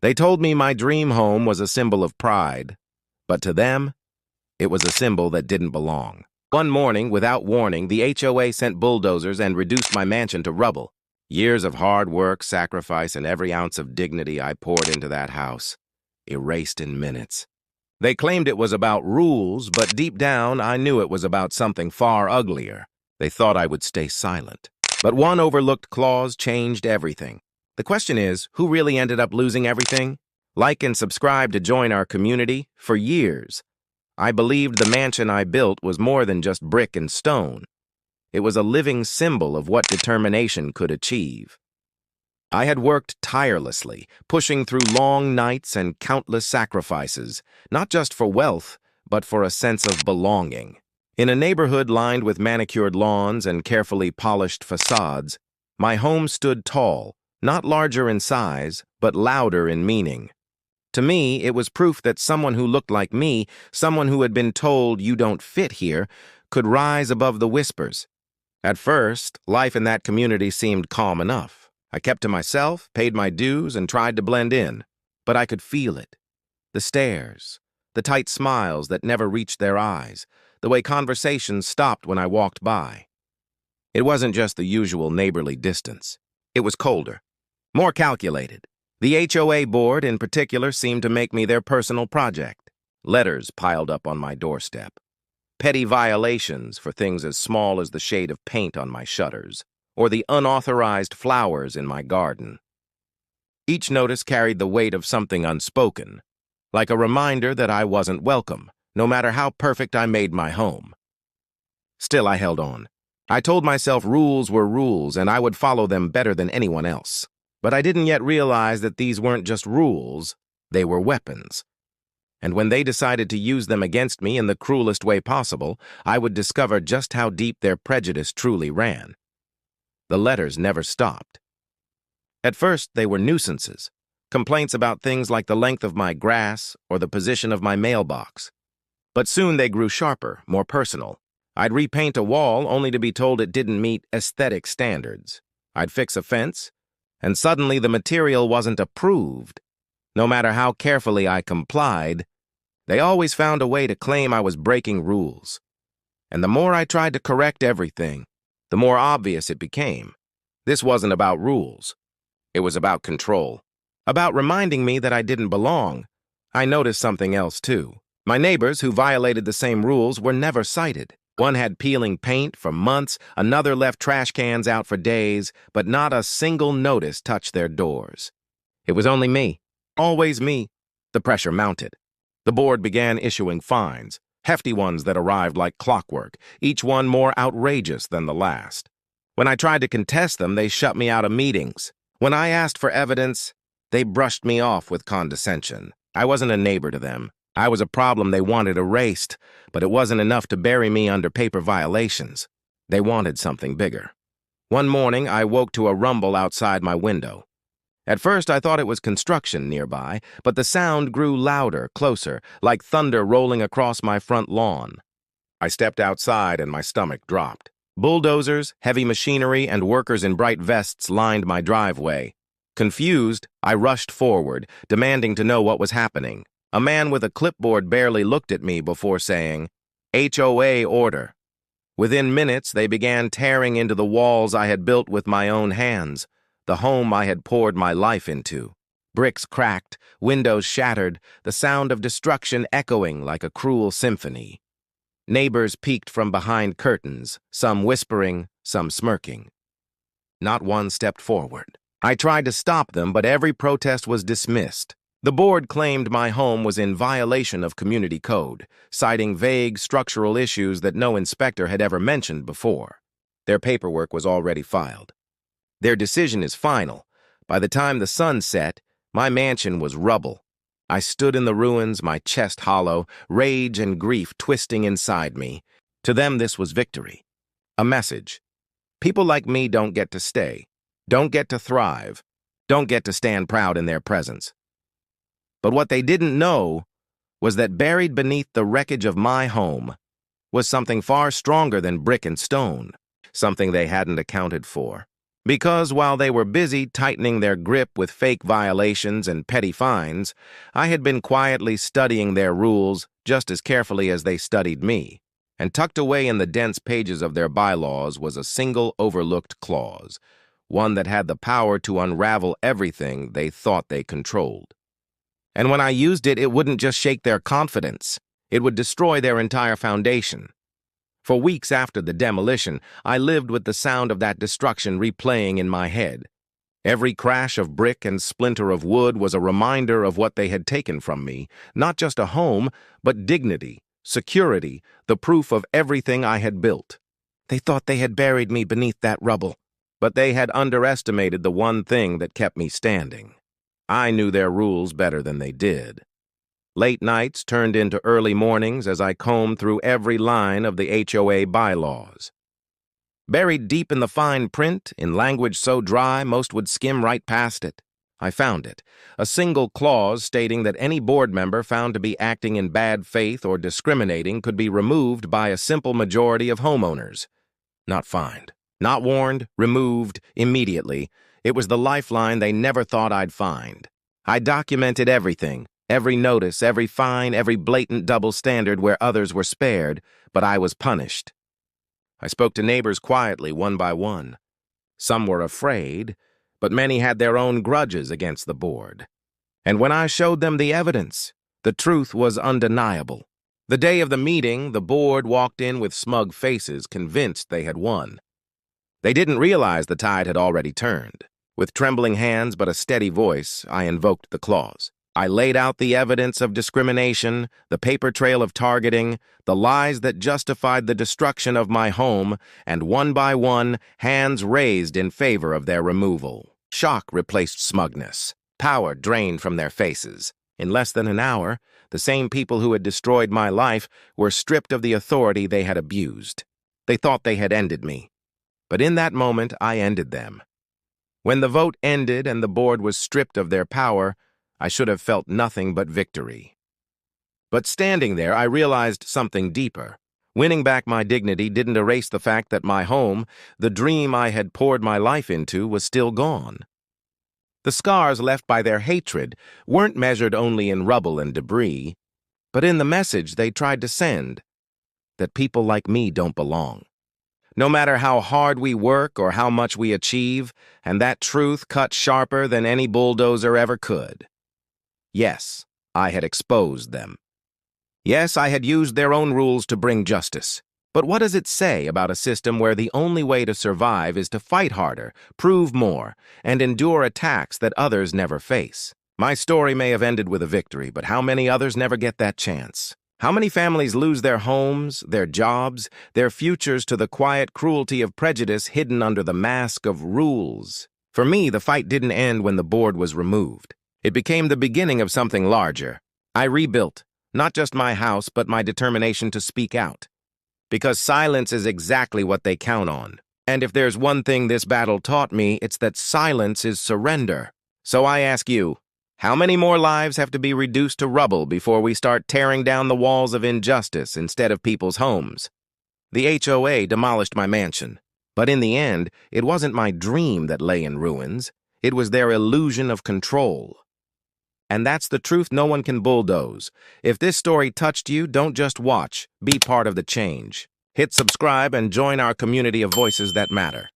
They told me my dream home was a symbol of pride, but to them, it was a symbol that didn't belong. One morning, without warning, the HOA sent bulldozers and reduced my mansion to rubble. Years of hard work, sacrifice, and every ounce of dignity I poured into that house, erased in minutes. They claimed it was about rules, but deep down, I knew it was about something far uglier. They thought I would stay silent. But one overlooked clause changed everything. The question is, who really ended up losing everything? Like and subscribe to join our community. For years, I believed the mansion I built was more than just brick and stone. It was a living symbol of what determination could achieve. I had worked tirelessly, pushing through long nights and countless sacrifices, not just for wealth, but for a sense of belonging. In a neighborhood lined with manicured lawns and carefully polished facades, my home stood tall, not larger in size, but louder in meaning. To me, it was proof that someone who looked like me, someone who had been told you don't fit here, could rise above the whispers. At first, life in that community seemed calm enough. I kept to myself, paid my dues, and tried to blend in. But I could feel it. The stares, the tight smiles that never reached their eyes, the way conversations stopped when I walked by. It wasn't just the usual neighborly distance. It was colder, more calculated. The HOA board, in particular, seemed to make me their personal project. Letters piled up on my doorstep. Petty violations for things as small as the shade of paint on my shutters, or the unauthorized flowers in my garden. Each notice carried the weight of something unspoken, like a reminder that I wasn't welcome, no matter how perfect I made my home. Still, I held on. I told myself rules were rules and I would follow them better than anyone else. But I didn't yet realize that these weren't just rules, they were weapons. And when they decided to use them against me in the cruelest way possible, I would discover just how deep their prejudice truly ran. The letters never stopped. At first, they were nuisances, complaints about things like the length of my grass or the position of my mailbox. But soon they grew sharper, more personal. I'd repaint a wall only to be told it didn't meet aesthetic standards. I'd fix a fence, and suddenly the material wasn't approved. No matter how carefully I complied, they always found a way to claim I was breaking rules. And the more I tried to correct everything, the more obvious it became. This wasn't about rules. It was about control. About reminding me that I didn't belong. I noticed something else, too. My neighbors who violated the same rules were never cited. One had peeling paint for months, another left trash cans out for days, but not a single notice touched their doors. It was only me. Always me. The pressure mounted. The board began issuing fines, hefty ones that arrived like clockwork, each one more outrageous than the last. When I tried to contest them, they shut me out of meetings. When I asked for evidence, they brushed me off with condescension. I wasn't a neighbor to them. I was a problem they wanted erased, but it wasn't enough to bury me under paper violations. They wanted something bigger. One morning, I woke to a rumble outside my window. At first, I thought it was construction nearby, but the sound grew louder, closer, like thunder rolling across my front lawn. I stepped outside and my stomach dropped. Bulldozers, heavy machinery, and workers in bright vests lined my driveway. Confused, I rushed forward, demanding to know what was happening. A man with a clipboard barely looked at me before saying, "HOA order." Within minutes, they began tearing into the walls I had built with my own hands, the home I had poured my life into. Bricks cracked, windows shattered, the sound of destruction echoing like a cruel symphony. Neighbors peeked from behind curtains, some whispering, some smirking. Not one stepped forward. I tried to stop them, but every protest was dismissed. The board claimed my home was in violation of community code, citing vague structural issues that no inspector had ever mentioned before. Their paperwork was already filed. Their decision is final. By the time the sun set, my mansion was rubble. I stood in the ruins, my chest hollow, rage and grief twisting inside me. To them, this was victory. A message. People like me don't get to stay, don't get to thrive, don't get to stand proud in their presence. But what they didn't know was that buried beneath the wreckage of my home was something far stronger than brick and stone, something they hadn't accounted for. Because while they were busy tightening their grip with fake violations and petty fines, I had been quietly studying their rules just as carefully as they studied me. And tucked away in the dense pages of their bylaws was a single overlooked clause, one that had the power to unravel everything they thought they controlled. And when I used it, it wouldn't just shake their confidence. It would destroy their entire foundation. For weeks after the demolition, I lived with the sound of that destruction replaying in my head. Every crash of brick and splinter of wood was a reminder of what they had taken from me, not just a home, but dignity, security, the proof of everything I had built. They thought they had buried me beneath that rubble, but they had underestimated the one thing that kept me standing. I knew their rules better than they did. Late nights turned into early mornings as I combed through every line of the HOA bylaws. Buried deep in the fine print, in language so dry most would skim right past it, I found it, a single clause stating that any board member found to be acting in bad faith or discriminating could be removed by a simple majority of homeowners. Not fined, not warned, removed, immediately. It was the lifeline they never thought I'd find. I documented everything, every notice, every fine, every blatant double standard where others were spared, but I was punished. I spoke to neighbors quietly, one by one. Some were afraid, but many had their own grudges against the board. And when I showed them the evidence, the truth was undeniable. The day of the meeting, the board walked in with smug faces, convinced they had won. They didn't realize the tide had already turned. With trembling hands but a steady voice, I invoked the clause. I laid out the evidence of discrimination, the paper trail of targeting, the lies that justified the destruction of my home, and one by one, hands raised in favor of their removal. Shock replaced smugness. Power drained from their faces. In less than an hour, the same people who had destroyed my life were stripped of the authority they had abused. They thought they had ended me. But in that moment, I ended them. When the vote ended and the board was stripped of their power, I should have felt nothing but victory. But standing there, I realized something deeper. Winning back my dignity didn't erase the fact that my home, the dream I had poured my life into, was still gone. The scars left by their hatred weren't measured only in rubble and debris, but in the message they tried to send, that people like me don't belong. No matter how hard we work or how much we achieve, and that truth cut sharper than any bulldozer ever could. Yes, I had exposed them. Yes, I had used their own rules to bring justice. But what does it say about a system where the only way to survive is to fight harder, prove more, and endure attacks that others never face? My story may have ended with a victory, but how many others never get that chance? How many families lose their homes, their jobs, their futures to the quiet cruelty of prejudice hidden under the mask of rules? For me, the fight didn't end when the board was removed. It became the beginning of something larger. I rebuilt, not just my house, but my determination to speak out. Because silence is exactly what they count on. And if there's one thing this battle taught me, it's that silence is surrender. So I ask you, how many more lives have to be reduced to rubble before we start tearing down the walls of injustice instead of people's homes? The HOA demolished my mansion. But in the end, it wasn't my dream that lay in ruins. It was their illusion of control. And that's the truth no one can bulldoze. If this story touched you, don't just watch. Be part of the change. Hit subscribe and join our community of voices that matter.